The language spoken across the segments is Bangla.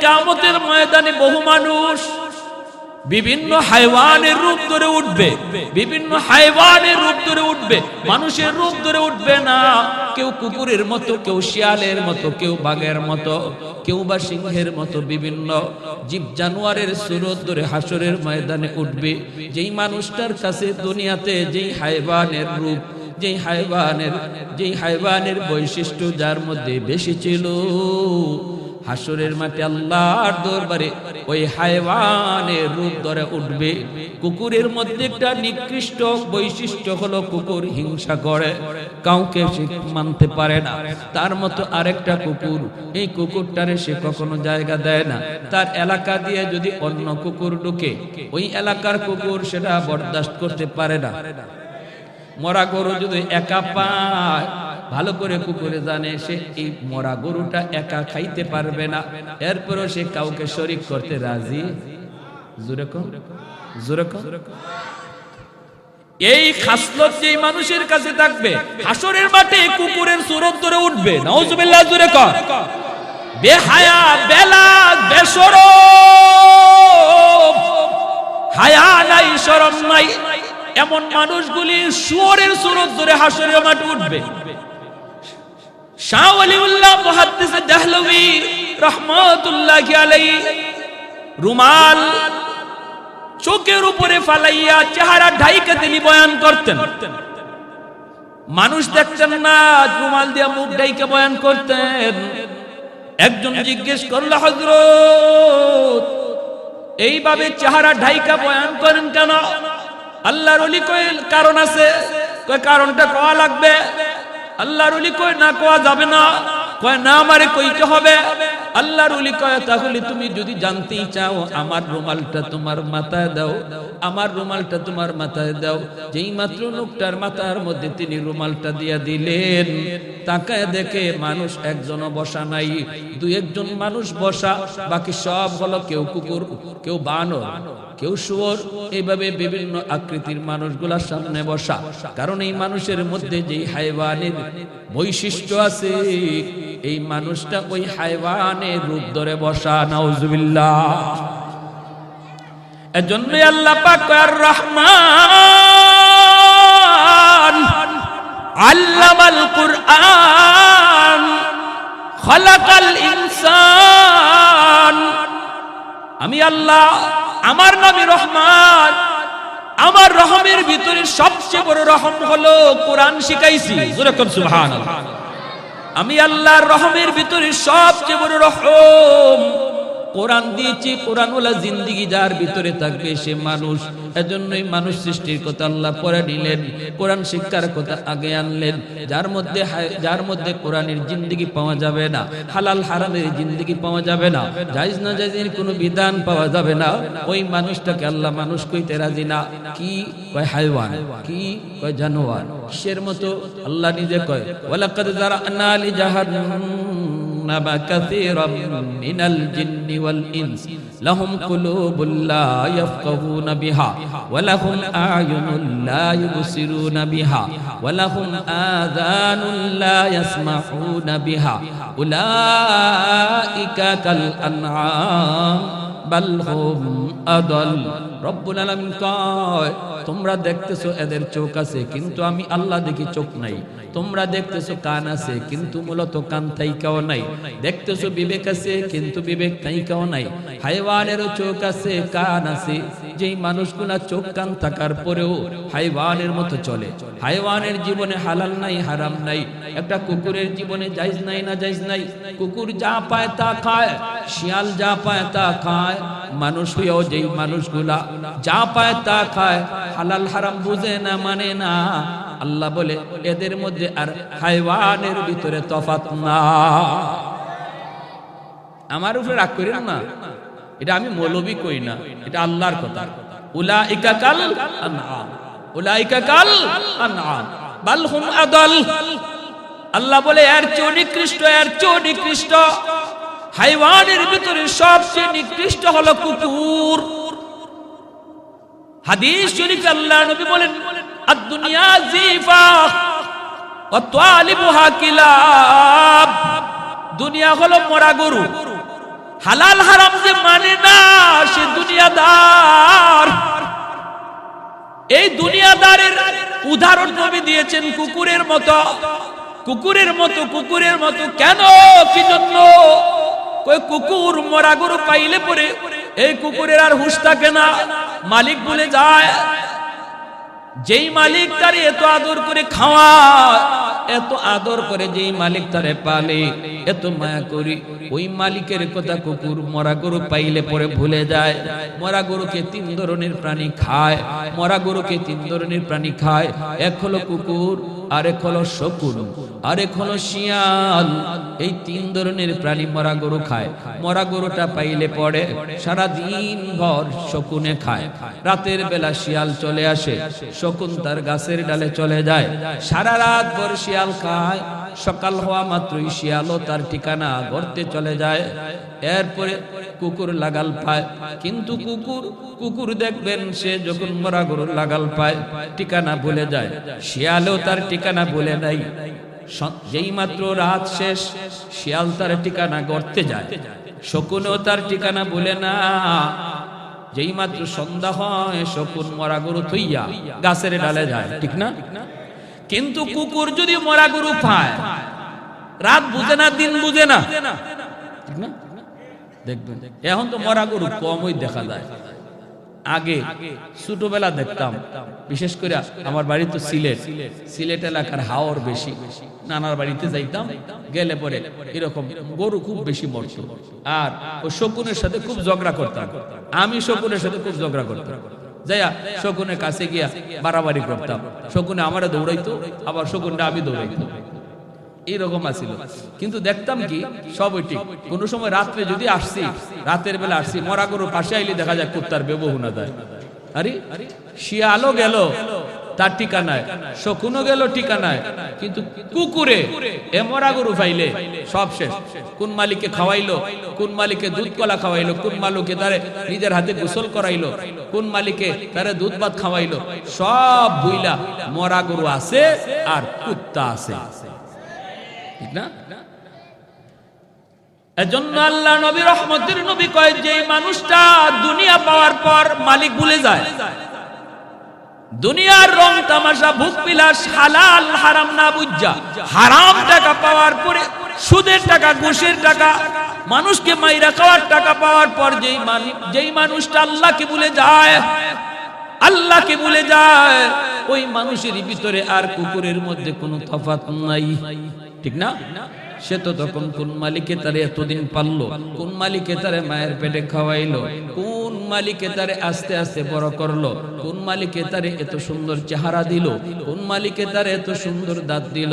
কিয়ামতের ময়দানে বহু মানুষ বিভিন্ন হাইওয়ানের রূপ ধরে উঠবে, বিভিন্ন হাইওয়ানের রূপ ধরে উঠবে, মানুষের রূপ ধরে উঠবে না। কেউ কুকুরের মতো, কেউ শিয়ালের মতো, কেউ বাঘের মতো, কেউ বা সিংহের মতো বিভিন্ন জীব জানোয়ারের সুরত ধরে হাসরের ময়দানে উঠবে। যেই মানুষটার কাছে দুনিয়াতে যেই হাইওয়ানের রূপ, যেই হাইওয়ানের বৈশিষ্ট্য যার মধ্যে বেশি ছিল, হাসরের মাঠে আল্লাহর দরবারে ওই হাইওয়ানের রূপ ধরে উঠবে। কুকুরের মধ্যে একটা নিকৃষ্ট বৈশিষ্ট্য হলো কুকুর হিংসা করে, কাউকে সে মানতে পারে না। তার মতো আরেকটা কুকুর, এই কুকুরটারে সে কখনো জায়গা দেয় না। তার এলাকা দিয়ে যদি অন্য কুকুর ঢুকে, ওই এলাকার কুকুর সেটা বরদাস্ত করতে পারে না। মরা গরু যদি একা পায়, ভালো করে কুকুরে জানে সে এই মরা গরুটা একা খাইতে পারবে না, এরপরও সে কাউকে শরীক করতে রাজি। এই খাসলত যেই মানুষের কাছে থাকবে, হাসরের মাঠে কুকুরের সুরত ধরে উঠবে। নাউজুবিল্লাহ, জোরে কর। বেহায়া, বেলাদ, বেশরম, হায়া নাই, শরম নাই, এমন মানুষগুলি শুয়োরের সুরত ধরে হাসরের মাঠে উঠবে। শাহ ওয়ালিউল্লাহ মুহাদ্দিস দেহলভী রাহমাতুল্লাহি আলাইহি রুমাল চোখের উপরে ফালাইয়া চেহারা ঢাইকা তিনি বয়ান করতেন। মানুষ দেখতেন না, রুমাল দিয়ে মুখ ঢাইকা বয়ান করতেন। একজন জিজ্ঞেস করলো, হযরত এইভাবে চেহারা ঢাইকা বয়ান করেন কেন? আল্লাহর ওলি কয় কারণ আছে। কয় কারণটা কোয়া লাগবে। আল্লাহর ওলি কয় না, কোয়া যাবে না। কয় না, আমারে কইতে হবে। আল্লাহর ওলি কয় তাহলে তুমি যদি জানতেই চাও, আমার রুমালটা তোমার মাথায় দাও, আমার রুমালটা তোমার মাথায় দাও। যেই মাত্র লোকটার মাথার মধ্যে তিনি রুমালটা দিয়া দিলেন, তাকায় দেখে মানুষ একজনও বসা নাই, দুই একজন মানুষ বসা, বাকি সব হলো কেউ কুকুর, কেউ বানর, কেউ শুয়োর, এইভাবে বিভিন্ন আকৃতির মানুষগুলার সামনে বসা। কারণ এই মানুষের মধ্যে যেই হাইওয়ানের বৈশিষ্ট্য আছে, এই মানুষটা ওই হাইওয়ানের রূপ ধরে বসা। নাউজুবিল্লাহ। এজন্যই আল্লাহ পাক আর রহমান আল্লামাল কুরআন খালাকাল ইনসান। আমি আল্লাহ, আমার নামই রহমান, আমার রহমের ভিতরে সবচেয়ে বড় রহম হলো কোরআন শিখাইছি। জোরে কোন সুবহানাল্লাহ। আমি আল্লাহর রহমের ভিতরে সবচেয়ে বড় রহম কোরআন দিয়েছি। কোরআনওয়ালা জিন্দেগি যার ভিতরে থাকবে সে মানুষ। এজন্যই মানুষ সৃষ্টির কথা আল্লাহ পরে নিলেন, কোরআন শিক্ষার কথা আগে আনলেন। যার মধ্যে কোরআনের জিন্দেগি পাওয়া যাবে না, হালাল হারামের জিন্দেগি পাওয়া যাবে না, জায়েজ না জায়েজের কোনো বিধান পাওয়া যাবে না, ওই মানুষটাকে আল্লাহ মানুষ কইতে রাজি না। কি কয়? হাইওয়ান। কি কয়? জানোয়ার। সের মতো আল্লাহ নিজে কয়, ওয়ালাকাদ যারানা লিজাহান্নামা কাসীরাম মিনাল জিন্নি ওয়াল ইনস লাহুম কুলুবুল লা ইয়াফকাহুনা বিহা ওয়া লাহুম আ'য়ুনুল লা ইউবসিরুনা বিহা ওয়া লাহুম আযানুল লা ইয়াসমাউনা বিহা উলাইকা কাল আনআম বাল হুম আদাল। রব্বুল আলামিন কয়, তোমরা দেখতেছো এদের চোখ আছে, কিন্তু আমি আল্লাহ দেখি চোখ নাই। তোমরা দেখতেছো কান আছে, কিন্তু মূলত কান থাইকাও নাই। দেখতেছো বিবেক আছে, কিন্তু বিবেক থাইকাও নাই। হাইওয়ানেরও চোখ আছে, কান আছে। যেই মানুষগুলা চোখ কান থাকার পরেও হাইওয়ানের মতো চলে। হাইওয়ানের জীবনে হালাল নাই, হারাম নাই। একটা কুকুরের জীবনে জায়েজ নাই, না জায়েজ নাই। কুকুর যা পায় তা খায়, শিয়াল যা পায় তা খায়। মানুষ হয়েও যেই মানুষগুলা যা পায় তা খায়, হালাল হারাম বুঝে না, মানে না, আল্লাহ বলে এদের মধ্যে আর হাইওয়ানের ভিতরে তফাৎ না। আমার উপরে রাগ করেন না, এটা আমি মৌলবি কই না, এটা আল্লাহর কথা। উলাইকা কাল আনআম, উলাইকা কাল আনআম বাল হুম আদাল। আল্লাহ বলে এর চেয়ে নিকৃষ্ট, এর চেয়ে নিকৃষ্ট। হাইওয়ানের ভিতরে সবচেয়ে নিকৃষ্ট হলো কুকুর। হাদিস শরীফে আল্লাহ নবী বলেন, আদ-দুনিয়া জিফা ওয়া তালিবুহা কিলাব। দুনিয়া হলো মরা গরু, হালাল হারাম যে মানে না সে দুনিয়াদার। এই দুনিয়াদারের উদাহরণ নবী দিয়েছেন কুকুরের মতো। কুকুরের মতো, কুকুরের মতো কেন, কি জন্য? কই কুকুর মরা গরু পাইলে পরে এই কুকুরের আর হুঁশ থাকে না, মালিক বলে যায়। যেই মালিক তারে এত আদর করে খাওয়ায়, এত আদর করে যেই মালিক তারে পালে, এত মায়া করি, ওই মালিকের কথা কুকুর মরা গরু পাইলে পরে ভুলে যায়। মরা গরুকে 3 ধরনের প্রাণী খায়, মরা গরুকে 3 ধরনের প্রাণী খায়। এক হলো কুকুর, আরেক হলো শকুন, আরেক হলো শিয়াল। এই 3 ধরনের প্রাণী মরা গরু খায়। মরা গরুটা পাইলে পরে সারা দিন ভর শকুনে খায়, রাতের বেলা শিয়াল চলে আসে, শকুন তার গাছের ডালে চলে যায়, সারা রাত ভর শিয়াল খায়। সকাল হওয়া মাত্রই শিয়ালও তার ঠিকানা গর্তে চলে যায়। এরপরে কুকুর লাগাল পায়, কিন্তু কুকুর দেখবেন সে যখন মরা গরুর লাগাল পায় ঠিকানা ভুলে যায়। শিয়ালও তার ঠিকানা ভুলে নাই। যেই মাত্র রাত শেষ, শিয়াল তার ঠিকানা গর্তে যায়, শকুনও তার ঠিকানা ভুলে না। যেই মাত্র সন্ধ্যা হয়, শকুন মরা গরু থইয়া গাছের ডালে যায়, ঠিক না? কিন্তু কুকুর যদি মরা গরু পায়, রাত বুঝে না, দিন বুঝে না, ঠিক না? দেখবেন এখন তো মরা গরু কমই দেখা যায়। আগে ছোটবেলা দেখতাম, বিশেষ করে আমার বাড়ি তো সিলেট এলাকার হাওর বেশি, নানার বাড়িতে যাইতাম, গেলে পরে এরকম গরু খুব বেশি মরত। আর ও শকুনের সাথে খুব ঝগড়া করতাম, আমি শকুনের সাথে খুব ঝগড়া করতাম। যাইয়া শকুনের কাছে গিয়া বাড়াবাড়ি করতাম, শকুনে আমারে দৌড়াইতো, আবার শকুনটা আমি দৌড়াইতো, এইরকম আছিল। কিন্তু দেখতাম কি সবই ঠিক। কোন সময় রাত্রে যদি আসছি, রাতের বেলা আসছি, মরা গরুর পাশে আইলে দেখা যায় কুত্তার ব্যবহার দেয়। আরে শিয়ালও গেল তার ঠিকানায়, শকুনও গেল ঠিকানায়, কিন্তু কুকুরে এ মরা গরু পাইলে সব শেষ। কোন মালিককে খাওয়াইলো, কোন মালিককে দুধ কলা খাওয়াইলো, কোন মালিককে তারে নিজের হাতে গোসল করাইলো, কোন মালিকে তারে দুধ ভাত খাওয়াইলো, সব বুইলা মরা গরু আছে আর কুত্তা আছে, ঠিক না? এজন্য আল্লাহ নবী রহমতের নবী কয়, যে মানুষটা দুনিয়া পাওয়ার পর মালিক ভুলে যায়, দুনিয়ার রং তামাশা ভোগ বিলাস হালাল হারাম না বুঝা, হারাম টাকা পাওয়ার পরে সুদের টাকা, ঘুষের টাকা, মানুষকে মাইরা খাওয়ার টাকা পাওয়ার পর যেই মানুষটা আল্লাহকে ভুলে যায়, আল্লাহকে ভুলে যায়, ওই মানুষের ভিতরে আর কুকুরের মধ্যে কোনো তফাৎ নাই, ঠিক না? সে তো তখন কোন মালিকে তারে এতদিন পাললো, কোন মালিকে তারে মায়ের পেটে খাওয়াইলো, কোন মালিকে তারে আস্তে আস্তে বড় করলো, কোন মালিকে তারে এত সুন্দর চেহারা দিল, কোন মালিকে তারে এত সুন্দর দাঁত দিল,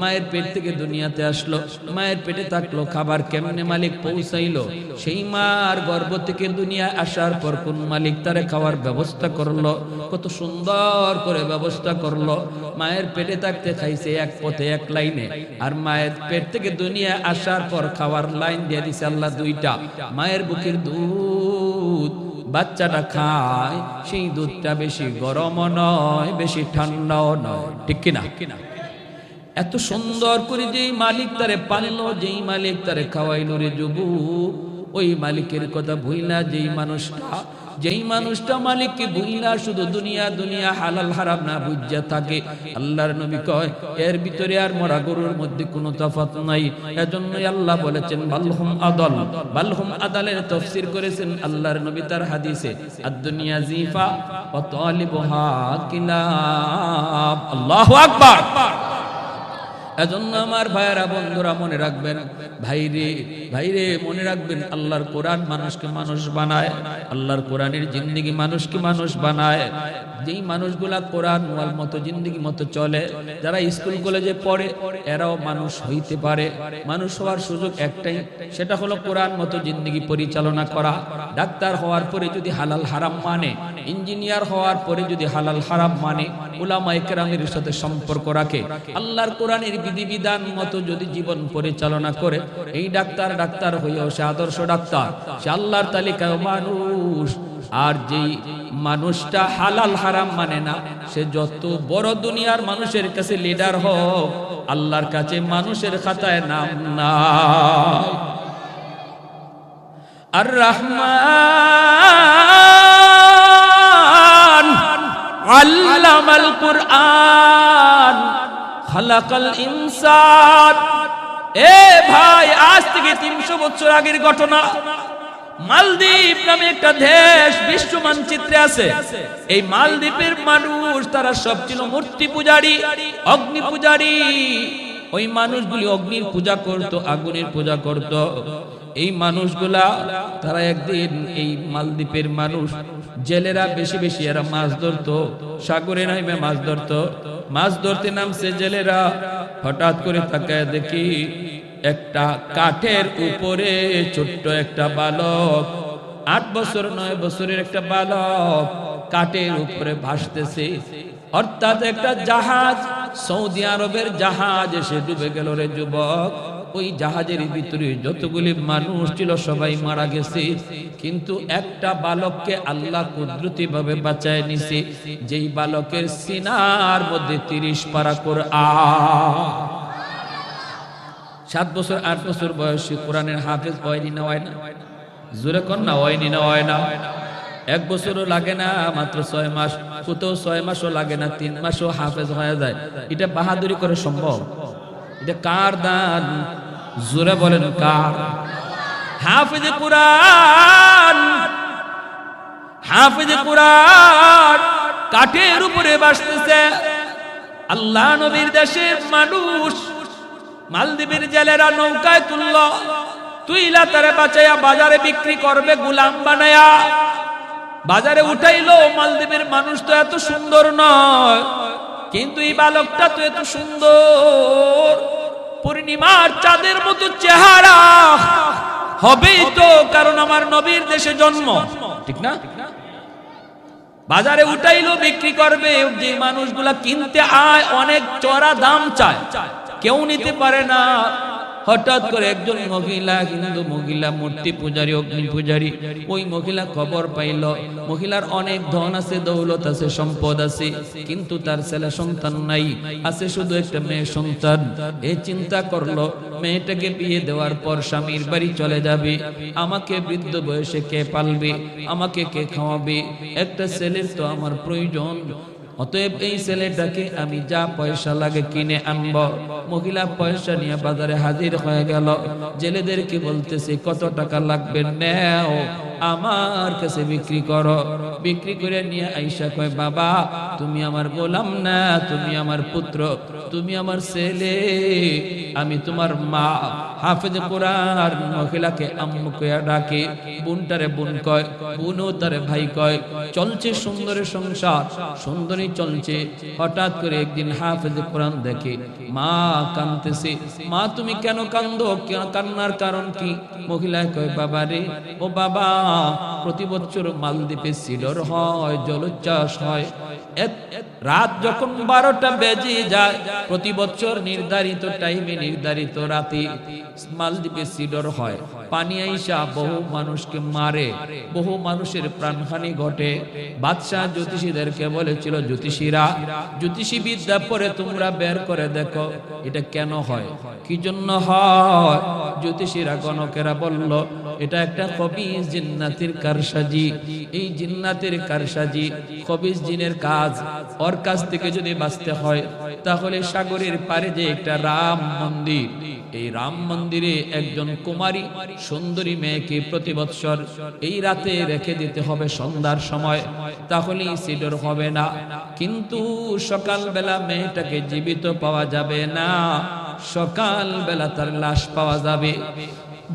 মায়ের পেট থেকে দুনিয়াতে আসলো, মায়ের পেটে থাকলো, খাবার কেমনে মালিক পৌঁছাইলো, সেই মার গর্ভ থেকে দুনিয়া আসার পর কোন মালিক তারে খাওয়ার ব্যবস্থা করলো, কত সুন্দর করে ব্যবস্থা করলো। মায়ের পেটে থাকতে খাইছে এক পথে এক লাইনে, আর মায়ের পেট থেকে দুনিয়া আসার পর খাওয়ার লাইন দিয়ে দিছে আল্লাহ দুইটা। মায়ের বুকের দুধ বাচ্চাটা খায়, সেই দুধটা বেশি গরমও নয়, বেশি ঠান্ডাও নয়, ঠিক কিনা? এত সুন্দর করে যেই মালিক তারে পাললো, যেই মালিক তারে খাওয়াইলো রে যুবক, ওই মালিকের কথা ভুইলা যেই মানুষটা মালিককে ভুইলা শুধু দুনিয়া দুনিয়া হালাল হারাম না বুঝা থাকে, আল্লাহর নবী কয় এর ভিতরে আর মরা গরুর মধ্যে কোনো তফাৎ নাই। এজন্যই আল্লাহ বলেছেন বালহুম আদাল, বালহুম আদালের তাফসীর করেছেন আল্লাহর নবী তার হাদিসে, আদ-দুনিয়া জিফা ওয়া তালিবুহা কিলাব। আল্লাহু আকবার। এজন্য আমার ভাইয়েরা, বন্ধুরা মনে রাখবেন, ভাইরে মনে রাখবেন, আল্লাহর কোরআন মানুষকে মানুষ বানায়, আল্লাহর কোরআনের জিন্দেগি মানুষকে মানুষ বানায়। যেই মানুষগুলা কোরআন ওয়াল মতো জিন্দেগি মতো চলে, যারা স্কুল কলেজে পড়ে, এরাও মানুষ হইতে পারে। মানুষ হওয়ার সুযোগ একটাই, সেটা হলো কোরআন মতো জিন্দেগি পরিচালনা করা। ডাক্তার হওয়ার পরে যদি হালাল হারাম মানে, ইঞ্জিনিয়ার হওয়ার পরে যদি হালাল হারাম মানে, উলামায়ে কেরামের সাথে সম্পর্ক রাখে, আল্লাহর কোরআনের বিধিবিধান মতো যদি জীবন পরিচালনা করে, এই ডাক্তার হইয়াও সে আদর্শ ডাক্তার, সে আল্লাহর তালিকায় মানুষ। আর যেই মানুষটা হালাল হারাম মানে না, সে যত বড় দুনিয়ার মানুষের কাছে লিডার হোক, আল্লাহর কাছে মানুষের খাতায় নাম নাই। আর রহমান আল্লামাল কুরআন খালাকাল ইনসান। এ ভাই, আজ থেকে 300 বছর আগের ঘটনা। মালদ্বীপ নামে একটা দেশ বিশ্ব মানচিত্রে আছে। এই মালদ্বীপের মানুষ তারা সব ছিল মূর্তি পূজারী, অগ্নি পূজারী। ওই মানুষগুলি অগ্নির পূজা করত, আগুনের পূজা করত। এই মানুষগুলা তারা একদিন, এই মালদ্বীপের মানুষ জেলেরা বেশি বেশি এরা মাছ ধরতো, সাগরে নামে মাছ ধরতো। মাছ ধরতে নামছে জেলেরা, হঠাৎ করে তাকায় দেখি একটা কাঠের উপরে ছোট্ট একটা বালক, 8 বছর 9 বছরের একটা বালক কাঠের উপরে ভাসতেছে। অর্থাৎ একটা জাহাজ, সৌদি আরবের জাহাজ এসে ডুবে গেল রে যুবক। ওই জাহাজের ভিতরে যতগুলি মানুষ ছিল সবাই মারা গেছে, কিন্তু একটা বালককে আল্লাহ কুদরতি ভাবে বাঁচায় নিছে, যেই বালকের সিনার মধ্যে 30 পারা কোরআন। 7 বছর 8 বছর বয়সী কোরআনের হাফেজ হয়নি না হয় না? জোরে কর না, হয়নি না হয় না? 1 বছরও লাগে না, মাত্র 6 মাস, কোথাও 6 মাসও লাগে না, 3 মাসও হাফেজ হয়ে যায়। এটা বাহাদুরি করে সম্ভব? এটা কার দান? জোরে বলেন কার? হাফেজে কুরআন, হাফেজে কুরআন কাঠের উপরে ভাসতেছে। আল্লাহ নবীর দেশের মানুষ মালদ্বীপের জেলেরা নৌকায় তুইলা তারে বাঁচাইয়া বাজারে বিক্রি করবে গোলাম বানায়া। বাজারে উঠাইলো। মালদ্বীপের মানুষ তো এত সুন্দর নয়, কিন্তু এই বালকটা তো এত সুন্দর, পূর্ণিমার চাঁদের মতো চেহারা হবেই তো, কারণ আমার নবীর দেশে জন্ম, ঠিক না? বাজারে উঠাইলো, বিক্রি করবে। যে মানুষগুলা কিনতে আয় অনেক চড়া দাম চায়, কেউ নিতে পারে না। হঠাৎ করে একজন মহিলা, হিন্দু মহিলা, মূর্তি পূজারী, অগ্নি পূজারী, ওই মহিলা খবর পাইল মহিলার অনেক ধন আছে, দৌলত আছে, সম্পদ আছে, কিন্তু তার ছেলে সন্তান নাই, আছে শুধু একটা মেয়ে সন্তান। এই চিন্তা করলো মেয়েটাকে বিয়ে দেওয়ার পর স্বামীর বাড়ি চলে যাবে, আমাকে বৃদ্ধ বয়সে কে পালবে, আমাকে কে খাওয়াবে, একটা ছেলের তো আমার প্রয়োজন। অতএব এই ছেলেটাকে আমি যা পয়সা লাগে কিনে আনব। মহিলা পয়সা নিয়ে বাজারে হাজির হয়ে গেল। জেলেদেরকে বলতেছে কত টাকা লাগবে, নেও আমার কাছে বিক্রি করো। বিক্রি করে নিয়ে আইসা কয়, বাবা তুমি আমার গোলাম না, তুমি আমার পুত্র, তুমি আমার ছেলে, আমি তোমার মা। হাফেজ কোরআন মহিলাকে আম্মু কয়া ডাকে, বোনটারে বোন কয়, বোনও তারে ভাই কয়। চলছে সুন্দরের সংসার, সুন্দরী চলছে। হঠাৎ করে একদিন হাফেজ কোরআন দেখে মা কাঁদতেছে। মা তুমি কেন কান্দো, কান্নার কারণ কি? মহিলা কয়, বাবা রে, ও বাবা, প্রতি বছর মালদ্বীপে সিডর হয়, জলোচ্ছ্বাস হয়। রাত যখন 12টা বেজে যায়, প্রতি বছর নির্ধারিত টাইমে, নির্ধারিত রাতে মালদ্বীপে সিডর হয়। পানি আইসা বহু মানুষকে মারে, বহু মানুষের প্রাণহানি ঘটে। বাদশাহ জ্যোতিষীদেরকে বলেছিল, জ্যোতিষীরা, জ্যোতিষী বিদ্যা পরে তোমরা বের করে দেখো এটা কেন হয়, কি জন্য হয়। জ্যোতিষীরা গণকেরা বলল, এটা একটা খবিস জিন্নাতের কারসাজি। এই জিন্নাতের কারসাজি, খবিস জিনের কাজ। ওর কাছ থেকে যদি বাঁচতে হয় তাহলে সাগরের পারে যে একটা রাম মন্দির, এই রাম মন্দিরে একজন কুমারী সুন্দরী মেয়েকে প্রতি বৎসর এই রাতে রেখে দিতে হবে সন্ধ্যার সময়, তাহলেই সিডর হবে না। কিন্তু সকাল বেলা মেয়েটাকে জীবিত পাওয়া যাবে না, সকাল বেলা তার লাশ পাওয়া যাবে।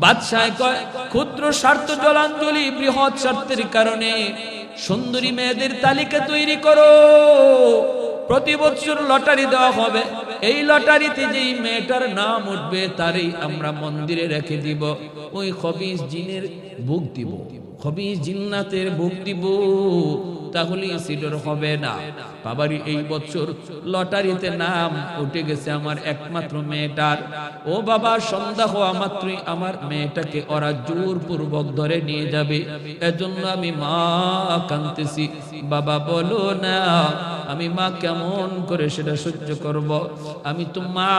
বাদশাহ কয়, ক্ষুদ্র স্বার্থ জলাঞ্জলি বৃহৎ স্বার্থের কারণে সুন্দরী মেয়েদের তালিকা তৈরি করো, প্রতি বছর লটারি দেওয়া হবে। এই লটারিতে যেই মেয়েটার নাম উঠবে তারই আমরা মন্দিরে রেখে দিব। ওই খবিস জিনের ভোগ দিব, খবিস জিন্নাতের ভোগ দিব। তাহলে সিডর হবে না। বাবারি এই বছর লটারিতে নাম উঠে গেছে আমার একমাত্র মেয়েটার। ও বাবা, সন্ধ্যা হওয়া মাত্রই আমার মেয়েটাকে ওরা জোরপূর্বক ধরে নিয়ে যাবে, এজন্য আমি মা কাঁদতেছি। বাবা বলো না, আমি মা কেমন করে সেটা সহ্য করব? আমি তো মা।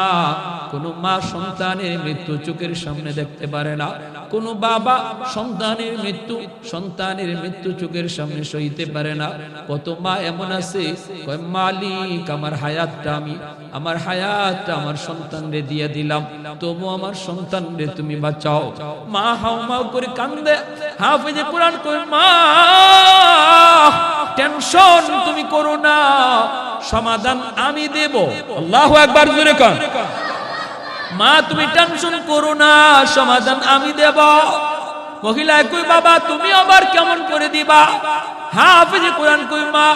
কোনো মা সন্তানের মৃত্যু চোখের সামনে দেখতে পারে না, কোনো বাবা সন্তানের মৃত্যু চোখের সামনে সইতে পারে না। কত মা এমন আছে কয়, মালিক আমার হায়াতটা আমার সন্তানরে দিয়ে দিলাম, তবু আমার সন্তানরে তুমি বাঁচাও। মা হাউমাউ করে কান্দে। হাফেজে কোরআন কয়, মা টেনশন তুমি করো না, সমাধান আমি দেব। আল্লাহু আকবার, জোরে কান। মা তুমি টেনশন করো না, সমাধান আমি দেব। মহিলা কই, বাবা তুমি আবার কেমন করে দিবা? হাফেজে কোরআন কই, মা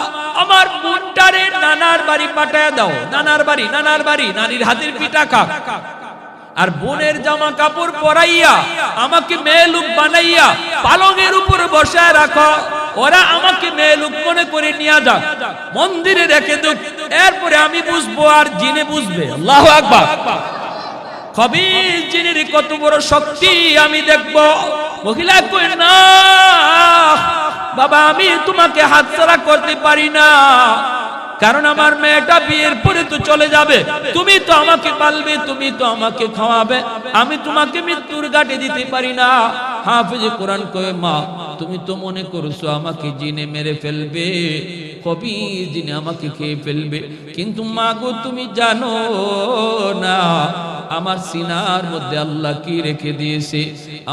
আমার বোনটারে নানার বাড়ি পাঠায় দাও। নানার বাড়ি নানির হাতের পিঠা খা, আর বোনের জামা কাপড় পরাইয়া আমাকে মেয়ে লোক বানাইয়া পালঙের উপর বসায় রাখো। ওরা আমাকে মেয়ে লোক মনে করে নিয়ে যাক, মন্দিরে রেখে দেখ, এরপরে আমি বুঝবো আর জিনে বুঝবে। আল্লাহু আকবার। খবির জিনের কত বড় শক্তি আমি দেখব। মহিলা কই, না বাবা, আমি তোমাকে হাতছাড়া করতে পারি না, কারণ আমার মেয়েটা বিয়ের পরে তো চলে যাবে, তুমি তো আমাকে পালবে, তুমি তো আমাকে খাওয়াবে, আমি তোমাকে মৃত্যুর ঘাটে দিতে পারি না। হাফেজে কোরআন কয়, মা তুমি তো মনে করছো আমাকে জিনে মেরে ফেলবে, কবি জিনে আমাকে খেয়ে ফেলবে, কিন্তু মা গো তুমি জানো না আমার সিনার মধ্যে আল্লাহ কি রেখে দিয়েছে।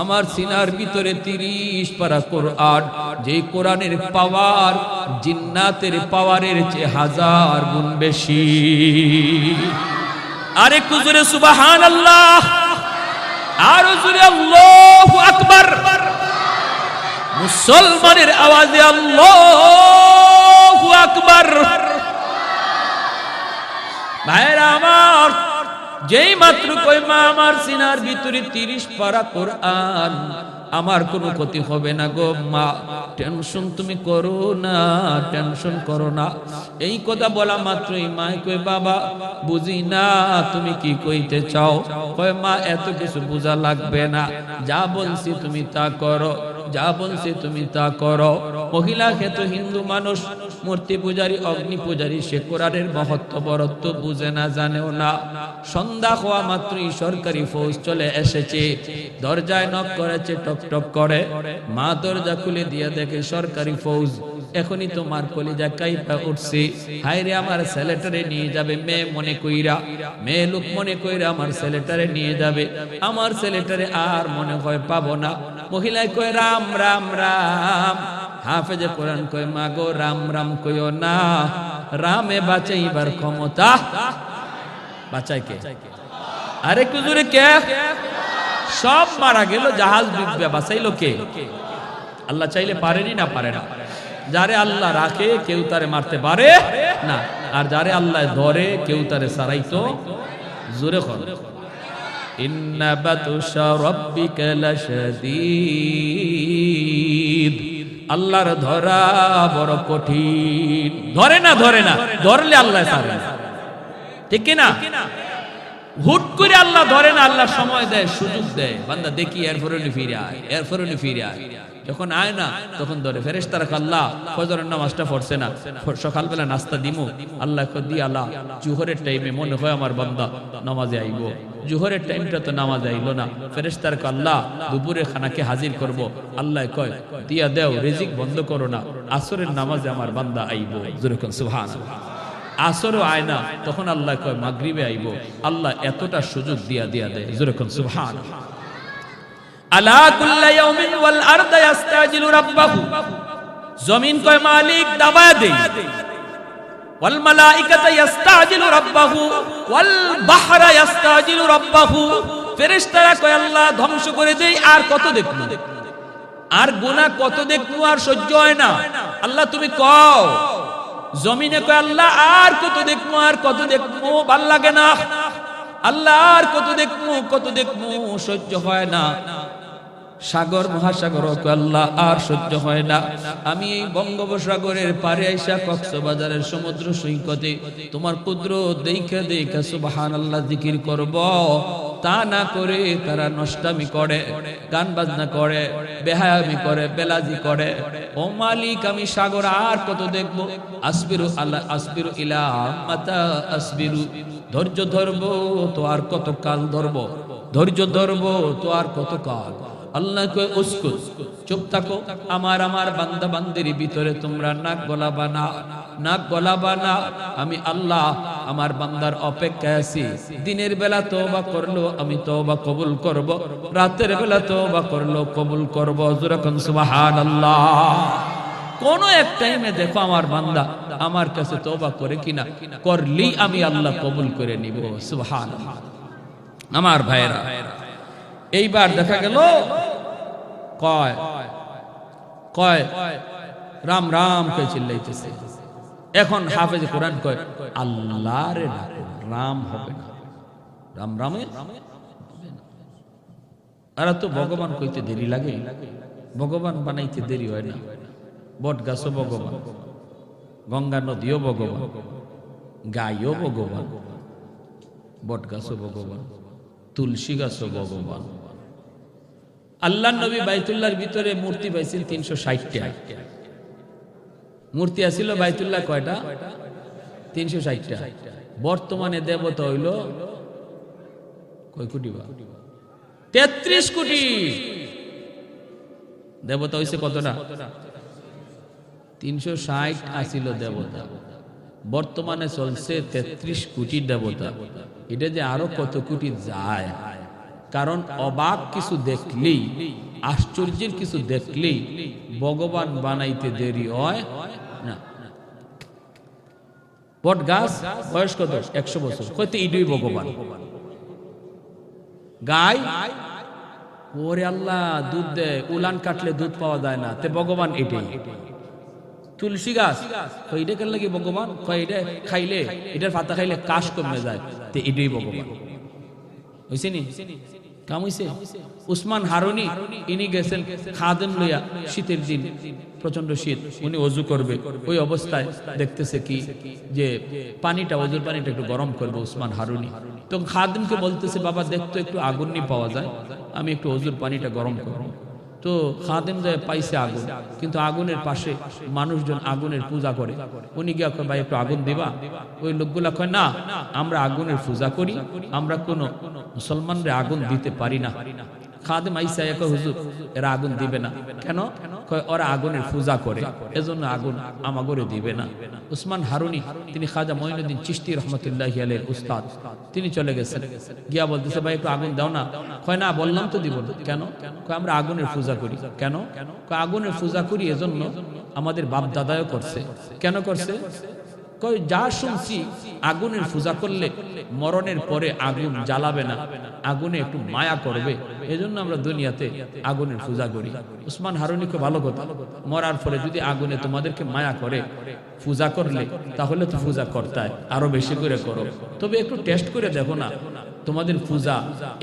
আমার সিনার ভিতরে 30 পারা কোরআন, যে কোরআনের পাওয়ার জিন্নাতের পাওয়ারের চেয়ে 1000 গুণ বেশি। আরেকটু জোরে সুবহানাল্লাহ, আরো জোরে আল্লাহু আকবার। মুসলমানের আওয়াজে আল্লাহু আকবার। ভাইরা আমার, যেই মাত্র কই মা আমার সিনার ভিতরে 30 পারা কোরআন, আমার কোনো ক্ষতি হবে না গো মা, টেনশন তুমি করো না, টেনশন করো না। এই কথা বলা মাত্রই মা কই, বাবা বুঝি না তুমি কি কইতে চাও। কয়, মা এত কিছু বোঝা লাগবে না, যা বলছি তুমি তা করো, যা বলছি তুমি তা করো। মহিলা খেতো হিন্দু মানুষ, মূর্তি পূজারী, অগ্নি পূজারী, সে কোরআনের মহত্ব বরত্ব বুঝে না, জানেও না। সন্ধ্যা হওয়া মাত্রই সরকারি ফৌজ চলে এসেছে, দরজায় নক করেছে, টক টক করে। মা দরজা খুলে দিয়ে দেখে সরকারি ফৌজ। এখনই তোমার কলিজা কাইপা উঠছে, হায় রে আমার ছেলেটারে নিয়ে যাবে, মেয়ে মনে কইরা, মেয়ে লোক মনে কইরা আমার ছেলেটারে নিয়ে যাবে। আমার ছেলেটারে আর মনে হয় পাবো না। মহিলায় কয়, রাম রাম রাম। হাফেজে কোরআন কয়, মা গো রাম রাম কইও না, রামে বাঁচাইবার ক্ষমতা বাঁচাই কে? আরে একটু জোরে কে? সব মারা গেল, জাহাজ ডুববে, বাঁচাইলো কে? আল্লাহ চাইলে পারেনি না পারে না। যারে আল্লাহ রাখে কেউ তারে মারতে পারে না, আর যারে আল্লাহ ধরে কেউ তারে সারাইতো। জোরে কর, ইন্না বাতুশা রাব্বিকা লাশাদীদ। আল্লাহর ধরা বড় কঠিন। ধরে না, ধরলে আল্লাহ ছাড়ে না, ঠিক কি না? হুট করে আল্লাহ ধরে না, আল্লাহ সময় দেয়, সুযোগ দেয়, বান্দা দেখি এরপরে ফিরে আয়, এরপরে ফিরে আয়। যখন আয় না তখন ধরে। ফেরেশতারা আল্লাহ ফজরের নামাজটা পড়ছে না, সকালবেলা নাস্তা দিমু, আল্লাহ দি আল্লাহ জোহরের টাইমে মনে হয় আমার বান্দা নামাজে আইব, জোহরের টাইমটা তো নামাজ আইলো না। ফেরেশতার আল্লাহ দুপুরে খানাকে হাজির করব, আল্লাহ কয় দিয়া দেও, রিজিক বন্ধ করো না, আসরের নামাজে আমার বান্দা আইব। যেরকম সুবহানাল্লাহ। আসরও আয় না, তখন আল্লাহ কয় মাগরিবে আইব। আল্লাহ এতটা সুযোগ দিয়া দেয়। যেরকম সুবহানাল্লাহ। আলা কুল্লা ইয়াউমিন ওয়াল আরদা ইস্তাজিলু রাব্বাহু। জমিন কয় মালিক দাবায় দেই। ওয়াল মালাইকাতু ইস্তাজিলু রাব্বাহু ওয়াল বাহরা ইস্তাজিলু রাব্বাহু। ফেরেশতারা কয় আল্লাহ ধ্বংস করে দেই, আর কত দেখবো, আর গুনাহ কত দেখবো, আর সহ্য হয় না। আল্লাহ তুমি কও। জমিনে কয় আল্লাহ আর কত দেখবো, আর কত দেখবো, ভাল লাগে না। আল্লাহ আর কত দেখবো, সহ্য হয় না। সাগর মহাসাগর আল্লাহ আর সহ্য হয় না, আমি এই বঙ্গোপসাগরের পারে আইসা কক্সবাজারের সমুদ্র সৈকতে তোমার কুদরত দেখা দেখা সুবহানাল্লাহ জিকির করব। তা না করে তারা নষ্টামি করে, গান বাজনা করে, বেহায়ামি করে, বেলাজি করে। ও মালিক, আমি সাগর আর কত দেখবো? আসবিরু আল্লাহ আসবিরু ইলা মাতা আসবিরু, ধৈর্য ধরবো তো আর কত কাল ধরবো, ধৈর্য ধরবো তো আর কত কাল। আল্লাহ কয় উসকুত, চুপ থাকো, আমার বান্দা বান্দির ভিতরে তোমরা নাক গলাবা না, নাক গলাবা না। আমি আল্লাহ আমার বান্দার অপেক্ষায় আছি। দিনের বেলা তওবা করলো আমি তওবা কবুল করব, রাতের বেলা তওবা করলো কবুল করব। যখন সুবহানাল্লাহ, কোন এক টাইমে দেখো আমার বান্দা আমার কাছে তওবা করে কিনা, করলি আমি আল্লাহ কবুল করে নিব। সুবহানাল্লাহ। আমার ভাইরা, এইবার দেখা গেল কয় কয় রাম রাম কে চিল্লাইতেছে। এখন হাফেজ কোরআন কয় আল্লাহ রে রাম হবে না, রাম রামে আর তো ভগবান কইতে দেরি লাগে, ভগবান বানাইতে দেরি হয় না। বট গাছও ভগবান, গঙ্গা নদীও ভগবান, গাইও ভগবান, বট গাছও ভগবান, তুলসী গাছও ভগবান। আল্লাহ নবী বাইতুল্লাহর ভিতরে মূর্তি পাইছেন 360টা মূর্তি আছিল। বাইতুল্লাহ কয়টা? 360টা। বর্তমানে দেবতা হইল কয় কোটি? 33 কোটি দেবতা হইছে। কতটা? 360 আসিল দেবতা, বর্তমানে চলছে 33 কোটি দেবতা। এটা যে আরো কত কোটি যায়, কারণ অবাক কিছু দেখলেই, আশ্চর্যের কিছু দেখলেই ভগবান বানাইতে দেরি হয় না। বট গাছ বয়স কত? 100 বছর, হয়তো ইডুই ভগবান। গাই, ওরে আল্লাহ দুধ দেয়, উলান কাটলে দুধ পাওয়া যায় না, তে ভগবান এটাই। তুলসী গাছ, এটা কেন লাগে ভগবান? এটা খাইলে, এটার পাতা খাইলে কাশ কমে যায়, তে এটাই ভগবান। হইছে নি? কাম হইছে? উসমান হারুনি ইনি গেছেন খাদেম লইয়া, শীতের দিন প্রচন্ড শীত, উনি ওযু করবে, ওই অবস্থায় দেখতেছে কি যে পানিটা, ওযুর পানিটা একটু গরম করবে উসমান হারুনি। তো খাদেমকে বলতেছে, বাবা দেখতো একটু আগুন নি পাওয়া যায়, আমি একটু ওযুর পানিটা গরম করব। তো খাদেম যায় পাইছে আগুন, কিন্তু আগুনের পাশে মানুষজন আগুনের পূজা করে। উনি গিয়া কয়, ভাই একটু আগুন দিবা? ওই লোকগুলা কয়, না, আমরা আগুনের পূজা করি, আমরা কোনো মুসলমানরে আগুন দিতে পারি না। খাদেম আইসা কয়, হুজুর এরা আগুন দিবে না কেন? কয় ওরা আগুনের পূজা করে, এজন্য আগুন আমাগরে দিবে না। উসমান হারুনি তিনি খাজা মঈনুদ্দিন চিশতি রহমতুল্লাহি আলাইহির উস্তাদ, তিনি চলে গেছেন, গিয়া বলতেছে, ভাই একটু আগুন দাও না। কয় না, বললাম তো দিব না। কেন? কয় আমরা আগুনের পূজা করি। কেন? কয় আগুনের পূজা করি এজন্য, আমাদের বাপ দাদাও করছে। কেন করছে? কই যা শুনছি আগুনের পূজা করলে মরণের পরে আগুন জ্বালাবে না, আগুনে একটু মায়া করবে, এজন্য আমরা দুনিয়াতে আগুনের পূজা করি। উসমান হারুনিকে ভালো কথা, মরার পরে যদি আগুনে তোমাদেরকে মায়া করে পূজা করলে, তাহলে তো পূজা করতায় আরো বেশি করে করো, তবে একটু টেস্ট করে দেখো না তোমাদের পূজা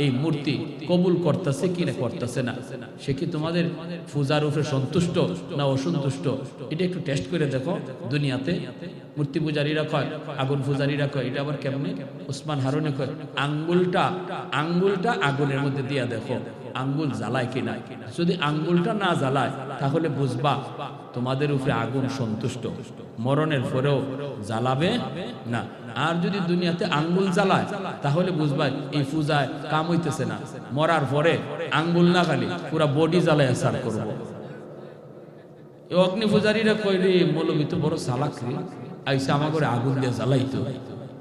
এই মূর্তি কবুল করতেছে কি না করতেছে না, সে কি তোমাদের পূজার উপরে সন্তুষ্ট না অসন্তুষ্ট, এটা একটু টেস্ট করে দেখো। দুনিয়াতে মূর্তি পূজারীরা কয়, আগুন পূজারীরা কয়, এটা আবার কেমনে? উসমান হারুনি কয়, আঙ্গুলটা আগুনের মধ্যে দিয়া দেখো আঙ্গুল জ্বালায় কিনা, যদি আঙ্গুলটা না জ্বালায় তাহলে বুঝবা তোমাদের উপরে আগুন সন্তুষ্ট, মরণের পরেও জ্বালাবে না। আর যদি দুনিয়াতে আঙ্গুল জ্বালায় তাহলে বুঝবা এই পূজায় কাম হইতেছে না, মরার পরে আঙ্গুল না খালি পুরা বডি জ্বালায় আসার করবো। এই অগ্নি পূজারীরা কই রে, মৌলবী তো বড় চালাক রে, আইসা আমার করে আগুন দিয়ে জ্বালাইতো।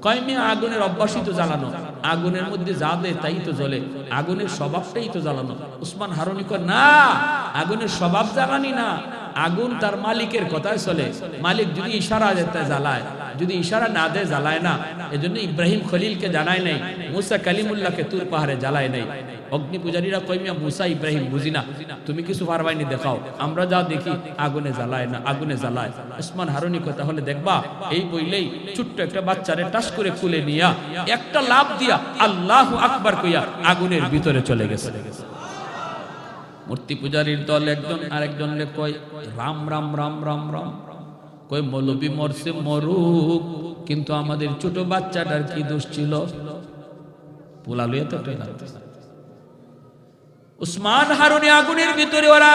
কয় মেয়ে আগুনের অভ্যাসই তো জ্বালানো, আগুনের মধ্যে যা দেয় তাই তো জ্বলে, আগুনের স্বভাবটাই তো জ্বালানো। উসমান হারুনি কয়, না, আগুনের স্বভাব জ্বালানি না, আগুন তার মালিকের কথায় চলে, মালিক যদি ইশারা দেয় জ্বালায়, যদি ইশারা না দেয় জ্বালায় না। এজন্য ইব্রাহিম খলিলকে জানায় নাই, মুসা কালিমুল্লাহকে তুর পাহাড়ে জ্বালায় নাই। অগ্নি পূজারীরা কয়, মিয়া মুসা ইব্রাহিম বুঝি না, তুমি কিছু পারবাইনি দেখাও, আমরা যা দেখি আগুনে জ্বালায় না, আগুনে জ্বালায়। উসমান হারুনি কয়, তাহলে দেখবা। এই বইলেই ছোট্ট একটা বাচ্চারে টাস করে কুলে নিয়া একটা লাফ দিয়া আল্লাহু আকবার কইয়া আগুনের ভিতরে চলে গেছে। মূর্তি পূজারীর দল একজন আরেকজন কয় রাম রাম রাম রাম রাম, কয় মৌলবী মরছে মরুক, কিন্তু আমাদের ছোট বাচ্চাটার কি দোষ ছিল? পোলালুয়া তো লাগতেছে। উসমান হারুনি আগুনের ভিতরে ওরা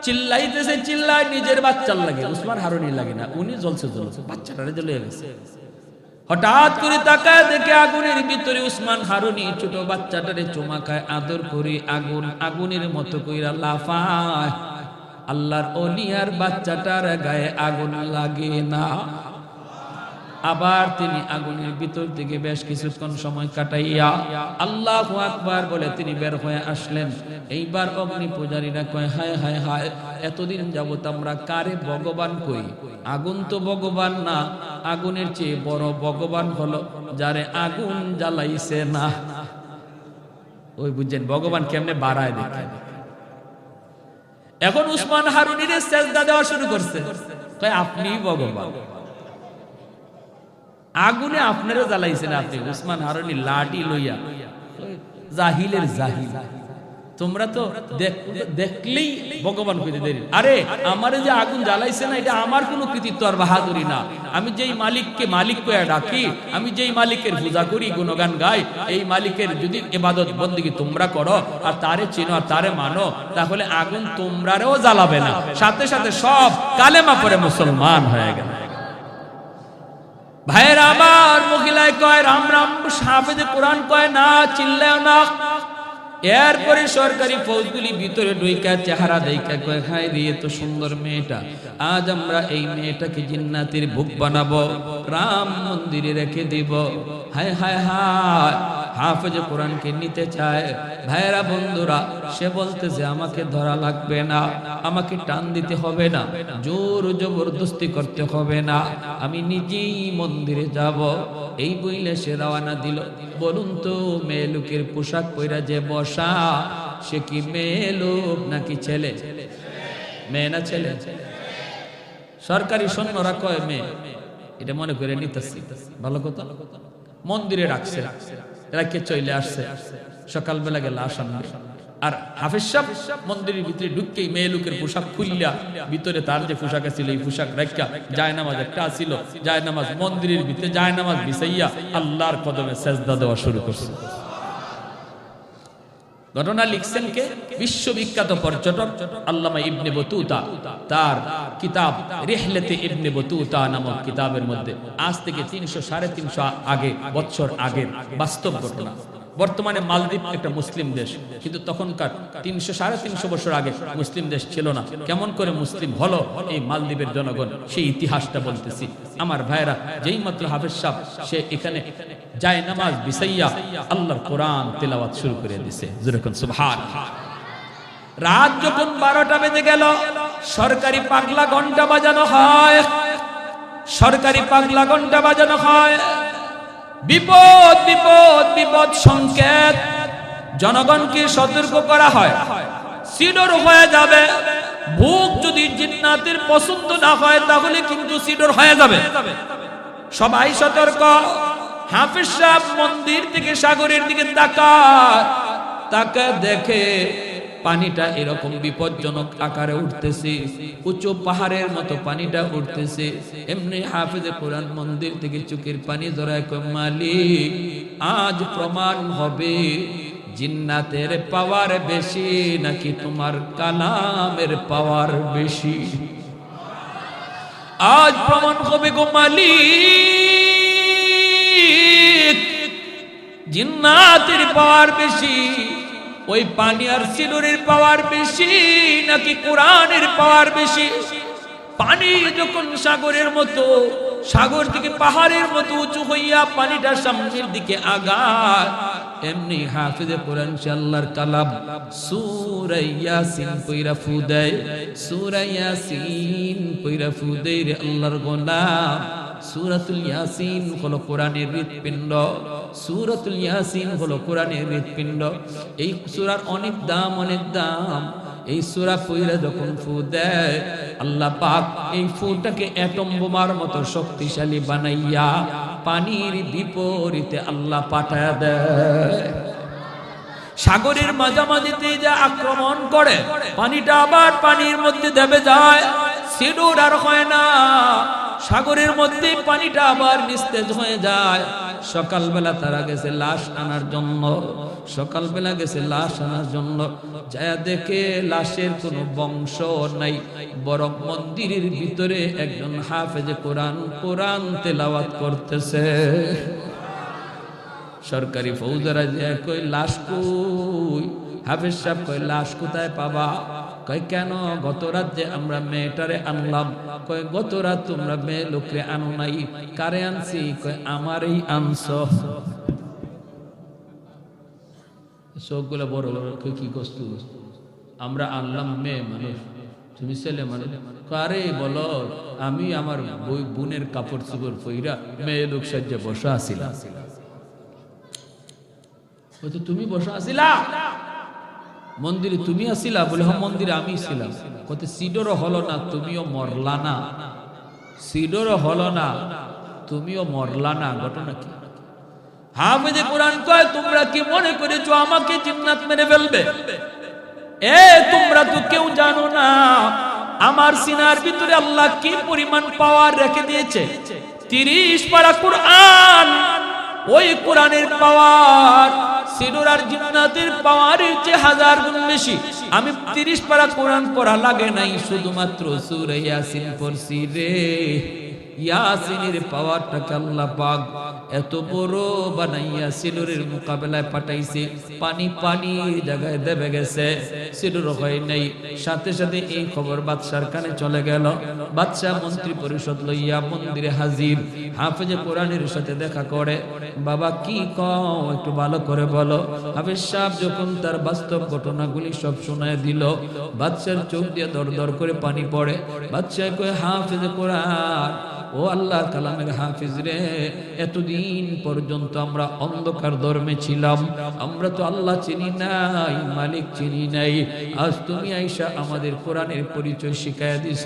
চিল্লাইতেছে, চিল্লায় নিজের বাচ্চার লাগে, উসমান হারুনি লাগে না, উনি জ্বলছে জ্বলছে, বাচ্চাটারে জ্বলে গেছে। হঠাৎ করে তাকায় দেখে আগুনের ভিতরে উসমান হারুনি ছোট বাচ্চাটারে চুমাকায়, আদর করে আগুন আগুনের মতো কইরা লাফায়। আল্লাহর ওলিয়ার বাচ্চাটার গায়ে আগুন লাগে না। আবার তিনি আগুনের ভিতর থেকে বেশ কিছুক্ষণ সময় কাটাইয়া আল্লাহু আকবার বলে তিনি বের হয়ে আসলেন। এইবার অগ্নি পূজারীরা কয় হায় হায় হায়, এতদিন যাবত আমরা কারে ভগবান কই? আগুন তো ভগবান না, আগুনের চেয়ে বড় ভগবান হলো যারে আগুন জ্বালাইছে না। ওই বুঝছেন ভগবান কেমনে বাড়ায় দেখেন। এখন উসমান হারুনির সেজদা দেওয়া শুরু করছে, কয় আপনিই ভগবান, আগুনে আপনারা জ্বালাইছেন আপনি। উসমান হারুনি লাঠি লইয়া, জাহিলের জাহিল, তোমরা তো দেখলেই ভগবান কইতে দেরি। আরে আমারে যে আগুন জ্বালাইছে না, এটা আমার কোনো কৃতিত্ব আর বাহাদুরি না। আমি যেই মালিককে মালিক কইয়া ডাকি, আমি যেই মালিকের পূজা করি, গুণগান গাই, এই মালিকের যদি ইবাদত বন্দেগী তোমরা করো আর তারে চিনো আর তারে মানো, তাহলে আগুন তোমরারেও জ্বালাবে না, সাথে সাথে সব কালেমা পড়ে মুসলমান হয়ে গেল। ভাইয়েরা আমার, মহিলায় কয় রাম রাম, হাফেজে কোরআন কয় না, চিল্লায় না। এরপরে সরকারি ফৌজগুলি ভিতরে ঢুইকা চেহারা দেখা কয় হায় রে, এত সুন্দর মেয়েটা, আজ আমরা এই মেয়েটাকে জিন্নাতের ভোগ বানাবো, রাম মন্দিরে রেখে দিব। হায় হায় হায়, হাফেজে কোরআনকে নিতে চায়। ভাইয়েরা বন্ধুরা, সে বলতেছে আমাকে ধরা লাগবে না, আমাকে টান দিতে হবে না, জোর জবরদস্তি করতে হবে না, আমি নিজেই মন্দিরে যাব। এই বইলে সে রওনা দিল। বলুন তো, মেয়ে লোকের পোশাক পরা যে বসা, সে কি মেয়ে লোক নাকি ছেলে? মেয়ে না ছেলে? সরকারি সৈন্যরা কয় মেয়ে, এটা মনে করে নিতেছি, ভালো কথা। মন্দিরে রাখছে, রাখে চলে আসছে, সকালবেলা গেল আসান। আর হাফেজ সাহেব মন্দিরের ভিতরে ঢুককেই মেয়ে লোকের পোশাক খুললা, ভিতরে তার যে পোশাক ছিল এই পোশাক রাখা, জায়নামাজ একটা ছিল, জায়নামাজ মন্দিরের ভিতরে জায়নামাজ বিছাইয়া আল্লাহর কদমে সেজদা দেওয়া শুরু করছে। ঘটনা লিখছেন কে? বিশ্ববিখ্যাত পর্যটক আল্লামা ইবনে বতুতা, তার কিতাব রিহলাতে ইবনে বতুতা নামক কিতাবের মধ্যে আজ থেকে 300-350 বছর আগের বাস্তব ঘটনা। বর্তমানে মালদ্বীপ একটা মুসলিম দেশ, কিন্তু তখনকার 300-350 বছর আগে মুসলিম দেশ ছিল না। কেমন করে মুসলিম হলো এই মালদ্বীপের জনগণ, সেই ইতিহাসটা বলতেছি। আমার ভাইরা, যেই মাত্র হাফেজ সাহেব সে এখানে জায়নামাজ বিছাইয়া আল্লাহর কোরআন তেলাওয়াত শুরু করে দিয়েছে, যেরকম সুবহানাল্লাহ। রাত যখন 12টা বেজে গেল, সরকারি পাগলা ঘন্টা বাজানো হয়, সরকারি পাগলা ঘন্টা বাজানো হয়। বিপদ বিপদ বিপদ সংকেত, জনগণকে সতর্ক করা হয়, সিডর হয়ে যাবে। ভোগ যদি জিন্নাতের পছন্দ না হয় তাহলে কিন্তু সিডর হয়ে যাবে। সবাই সতর্ক। হাফেজ সাহেব মন্দির থেকে সাগরের দিকে তাকায়, তাকায় দেখে পানিটা এরকম বিপজ্জনক আকারে উঠতেছে, উঁচু পাহাড়ের মতো পানিটা উঠতেছে। এমনি হাফেজে কোরআন মন্দির থেকে চোখের পানি ধরায় কয় মালিক, আজ প্রমাণ হবে জিন্নাতের পাওয়ার বেশি নাকি তোমার কালামের পাওয়ার বেশি। আজ প্রমাণ হবে গো মালিক, জিন্নাতের পাওয়ার বেশি, ওই পানি আর সিডরের পাওয়ার বেশি নাকি কোরআনের পাওয়ার বেশি। পানি যখন সাগরের মতো, সাগর থেকে পাহাড়ের মতো উঁচু হইয়া পানিটা সামনের দিকে আগায়, এমনি হাফেজে কোরআন আল্লাহর কালাম সূরা ইয়াসিন পয়রা ফু দেয়, সূরা ইয়াসিন পয়রা ফু দেয় রে আল্লাহর গোলাম। সূরাতুল ইয়াসিন হলো কোরআনের হৃৎপিণ্ড, সূরাতুল ইয়াসিন হলো কোরআনের হৃৎপিণ্ড। এই সূরার অনেক দাম, অনেক দাম। এই সূরা পয়রা যখন ফু দেয়, আল্লাহ পাক এই ফুটাকে অ্যাটম বোমার মতো শক্তিশালী বানাইয়া পানির বিপরীতে আল্লাহ পাঠায় দেয়। সাগরের মাঝামাঝিতে যা আক্রমণ করে, পানিটা আবার পানির মধ্যে দেবে যায়, সিডুর আর হয় না, সাগরের মধ্যে পানিটা আবার নিস্তেজ হয়ে যায়। সকালবেলা তারা গেছে লাশ আনার জন্য, সকালবেলা গেছে লাশ আনার জন্য, যায় দেখে লাশের কোনো বংশ নাই, বরং মন্দিরের ভিতরে একজন হাফেজে কোরআন কোরআন তেলাওয়াত করতেছে। সরকারি ফৌজদারা যে কই লাশ কই, হাফেজ সাহেব কই লাশ কোথায় পাবা? কয় কেন, গত রাত যে আমরা মেয়েটারে আনলাম। কয় গত রাত তোমরা মেয়ে লোকরে আনো নাই, কারে আনছি? কয় আমারই আনছ। চোখগুলো বড় বড়, কি কষ্ট, আমরা আনলাম মেয়ে মানুষ, তুমি ছেলে মানুষ। আরে বলো, আমি আমার বোনের কাপড় চোপড় পইরা মেয়ে লোক সাজ্জা বসা আছিলাম। তুমি বসা আছিলা মন্দিরে? তুমি আসিলা? বলে হ্যাঁ মন্দিরে আমি ছিলাম। কত সিডরও হলো না, তুমিও মরলা না। সিডরও হলো না, তুমিও মরলা না। ঘটনা কি? হাফেজে কোরআন কয় তোমরা কি মনে করেছো আমাকে জিন্নাত মেরে ফেলবে? তোমরা তো কেউ জানো না আমার সিনার ভিতরে আল্লাহ কি পরিমাণ পাওয়ার রেখে দিয়েছে। 30 পারা কোরআন, ওই কোরআনের পাওয়ার সিডুর আর জিন্নাতের পাওয়ারের চেয়ে 1000 গুণ বেশি। আমি 30 পারা কোরআন পড়া লাগে নাই, শুধুমাত্র সূরা ইয়াসিন পড়ছি রে। ইয়াসিনের পাওয়ারটাকে আল্লাহ পাক এত বড় বানাইয়া সিডুরের মোকাবেলায় পাঠাইছে। পানি পানির জায়গায় দেবে গেছে, সিডুর হয় নাই। সাথে সাথে এই খবর বাদশার কানে চলে গেল। বাদশা মন্ত্রী পরিষদ লইয়া মন্দিরে হাজির, হাফেজে কোরআনের সাথে দেখা করে। বাবা কি কও, একটু ভালো করে বলো। হাফেজ সাহেব যখন তার বাস্তব ঘটনাগুলি সব শোনায় দিল, বাদশার চোখ দিয়ে দর দর করে পানি পড়ে। বাদশা কয় হাফেজে কোরআন, ও আল্লাহর কালামের হাফিজ রে, এতদিন পর্যন্ত আমরা অন্ধকার ধর্মে ছিলাম, আমরা তো আল্লাহ চিনি নাই, মালিক চিনি নাই। আজ তুমি আইসা আমাদের কোরআনের পরিচয় শিখাইয়া দিছ,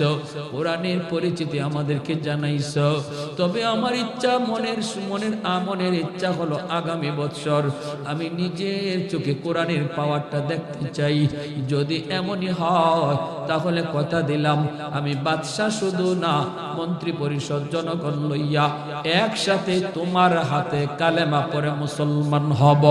কোরআনের পরিচিতি আমাদেরকে জানাইছ। তবে আমার ইচ্ছা, মনের ইচ্ছা হলো আগামী বছর আমি নিজের চোখে কোরআনের পাওয়ারটা দেখতে চাই। যদি এমনই হয় তাহলে কথা দিলাম আমি বাদশাহ শুধু না, মন্ত্রী পরিষদ জনগণ লইয়া একসাথে তোমার হাতে কালেমা পড়ে মুসলমান হব।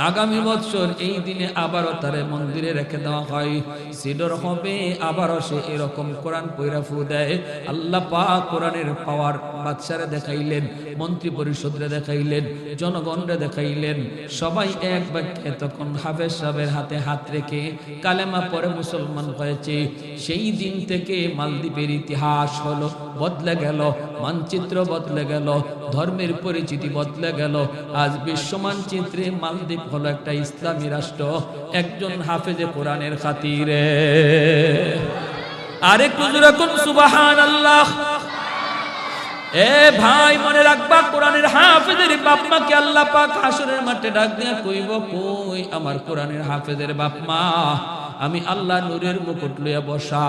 আগামী বছর এই দিনে আবারও তারে মন্দিরে রেখে দেওয়া হয়। সিডর হবে, আবারও সে এরকম কোরআন পয়রা ফু দেয়। আল্লাহ পাক কোরআনের পাওয়ার বাদশারে দেখাইলেন, মন্ত্রী পরিষদরে দেখাইলেন, জনগণরে দেখাইলেন। সবাই এক বাক্যে তখন হাফেজ সাহেবের হাতে হাত রেখে কালেমা পড়ে মুসলমান হয়েছে। সেই দিন থেকে মালদ্বীপের ইতিহাস হলো বদলে গেল, মানচিত্র বদলে গেল, ধর্মের পরিচিতি বদলে গেল। আজ বিশ্ব মানচিত্রে মালদ্বীপ হলো একটা ইসলামী রাষ্ট্র, একজন হাফেজে কোরআনের খাতিরে। আরেকটু জোরে কোন সুবহানাল্লাহ। ভাই মনে রাখবা, কোরআনের হাফেজের বাপ মাকে আল্লাহ পাক হাসরের মাঠে ডাক দিয়া কইব, কই আমার কোরআনের হাফেজের বাপ মা? আমি আল্লাহ নূরের মুকুট লইয়া বসা,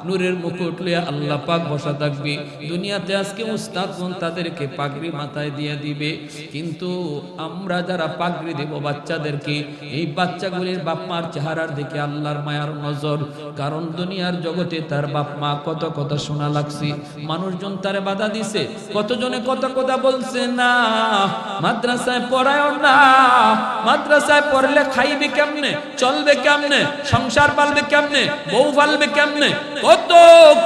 নূরের মুকুট লইয়া আল্লাহ পাক বসা থাকবি। দুনিয়াতে আজকে উস্তাদগণ তাদেরকে পাগড়ি মাথায় দিয়ে দিবে, কিন্তু আমরা যারা পাগড়ি দেব বাচ্চাদেরকে, এই বাচ্চাগুলির বাপ মার চেহারার দিকে আল্লাহর মায়ার নজর। কারণ দুনিয়ার জগতে তার বাপ মা কত কথা শোনা লাগছে, মানুষজন তারে বাধা দিছে, কতজনে কত কথা বলছে না মাদ্রাসায় পড়ায় না, মাদ্রাসায় পড়লে খাইবে কেমনে, চলবে কেমনে, সংসার পালবে কেমনে, বউ পালবে কেমনে, কত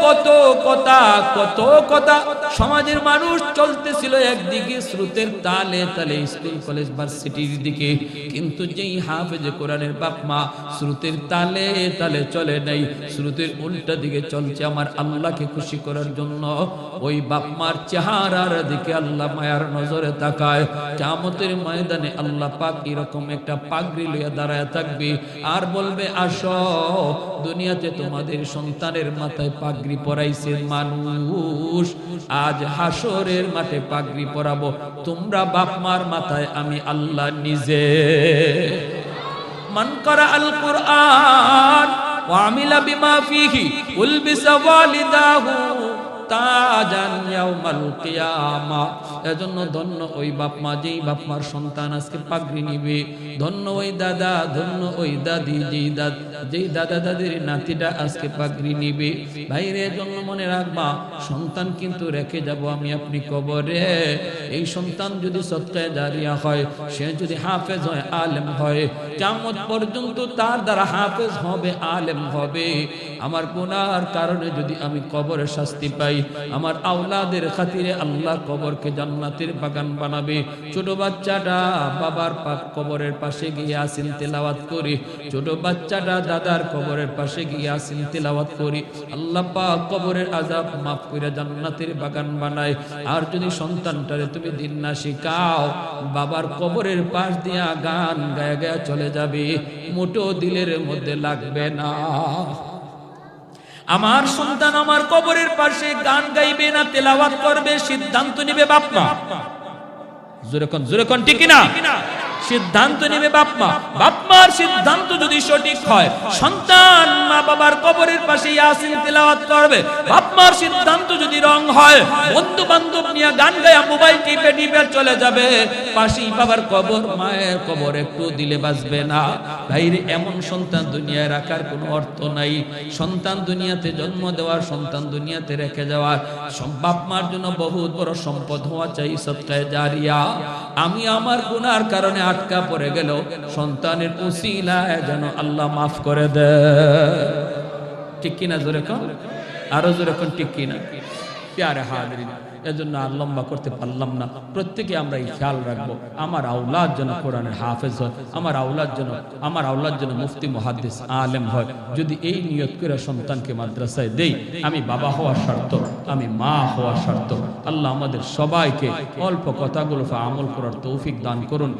কত কথা, কত কথা। সমাজের মানুষ চলতেছিল একদিকে স্রোতের তালে তালে, স্কুল কলেজ ভার্সিটির দিকে, কিন্তু যেই হাফেজে কোরআনের বাপ মা স্রোতের তালে তালে চলে নাই, স্রোতের উল্টা দিকে চলছে আমার আল্লাহকে খুশি করার জন্য। ওই বাপ মার চেহারার দিকে আল্লাহ মায়ার নজরে তাকায়। কিয়ামতের ময়দানে আল্লাহ পাক এরকম একটা পাগড়ি লইয়া দাঁড়ায় থাকবে আর বলবে, আসো দুনিয়াতে তোমাদের সন্তানের মাথায় পাগড়ি পরাইছে মানুষ, আজ হাসরের মাঠে পাগড়ি পরাবো তোমরা বাপ মার মাথায় আমি আল্লাহ নিজে। মান করা আল কুরআন ওয়া আমিলা বিমা ফিহি উলবিসা ওয়ালিদাহু তাজান ইয়াউমাল কিয়ামা। এজন্য ধন্য ওই বাপ মা যেই বাপ মার সন্তান আজকে পাগড়ি নিবে, ধন্য ওই দাদা, ধন্য ওই দাদি যেই দাদা দাদির নাতিটা আজকে পাগড়ি নিবে। ভাইরে জন্য মনে রাখবা, সন্তান কিন্তু রেখে যাব আমি আপনি কবরে। এই সন্তান যদি সদকায়ে জারিয়া হয়, সে যদি হাফেজ হয়, আলেম হয়, কিয়ামত পর্যন্ত তার দ্বারা হাফেজ হবে, আলেম হবে। আমার গুনার কারণে যদি আমি কবরে শাস্তি পাই, আমার আওলাদের খাতিরে আল্লাহ কবরকে জান্নাতের বাগান বানাবে। ছোট বাচ্চাটা বাবার কবরের পাশে গিয়ে ইয়াসিন তেলাওয়াত করি, ছোট বাচ্চাটা দাদার কবরের পাশে গিয়ে ইয়াসিন তেলাওয়াত করি, আল্লাহ পাক কবরের আযাব মাফ করে জান্নাতের বাগান বানায়। আর যদি সন্তানটারে তুমি দিন না শিখাও, বাবার কবরের পাশ দিয়া গান গায়া গায়া চলে যাবে, মোটো দিলের মধ্যে লাগবে না। আমার সন্তান আমার কবরের পাশে গান গাইবে না তেলাওয়াত করবে, সিদ্ধান্ত নিবে বাপ মা। জোরে কোন ঠিক না? সিদ্ধান্ত নেবে বাপ মা। বাপ মার সিদ্ধান্ত যদি সঠিক হয়, সন্তান মা বাবার কবরের পাশে ইয়াসিন তেলাওয়াত করবে। বাপ মার সিদ্ধান্ত যদি রং হয়, বন্ধু বান্ধব নিয়ে গান গায়া মোবাইল টিপে টিপে চলে যাবে, পাশেই বাবার কবর, মায়ের কবর একটু দিলে বাঁচবে না। ভাইরে, এমন সন্তান দুনিয়ায় রাখার কোনো অর্থ নাই। সন্তান দুনিয়াতে জন্ম দেওয়ার, সন্তান দুনিয়াতে রেখে যাওয়ার, বাপ মার জন্য বহুত বড় সম্পদ হওয়া চাই সদকায়ে জারিয়া। আমি আমার গুনার কারণে আটকা পড়ে গেল, সন্তানের উসিলায় যেন আল্লাহ মাফ করে দেয়। ঠিক কিনা? জোরে কোন, আরো জোরে কোন ঠিক কিনা? প্যারে হাজিরিন, এজন্য আর লম্বা করতে পারলাম না। প্রত্যেকে আমরা এই খেয়াল রাখবো, আমার আওলাদ যেন কোরআনের হাফেজ হয়, আমার আওলাদ যেন মুফতি মুহাদ্দিস আলেম হয়। যদি এই নিয়ত করে সন্তানকে মাদ্রাসায় দেই, আমি বাবা হওয়ার শর্ত, আমি মা হওয়ার শর্ত। আল্লাহ আমাদের সবাইকে অল্প কথাগুলো আমল করার তৌফিক দান করুন।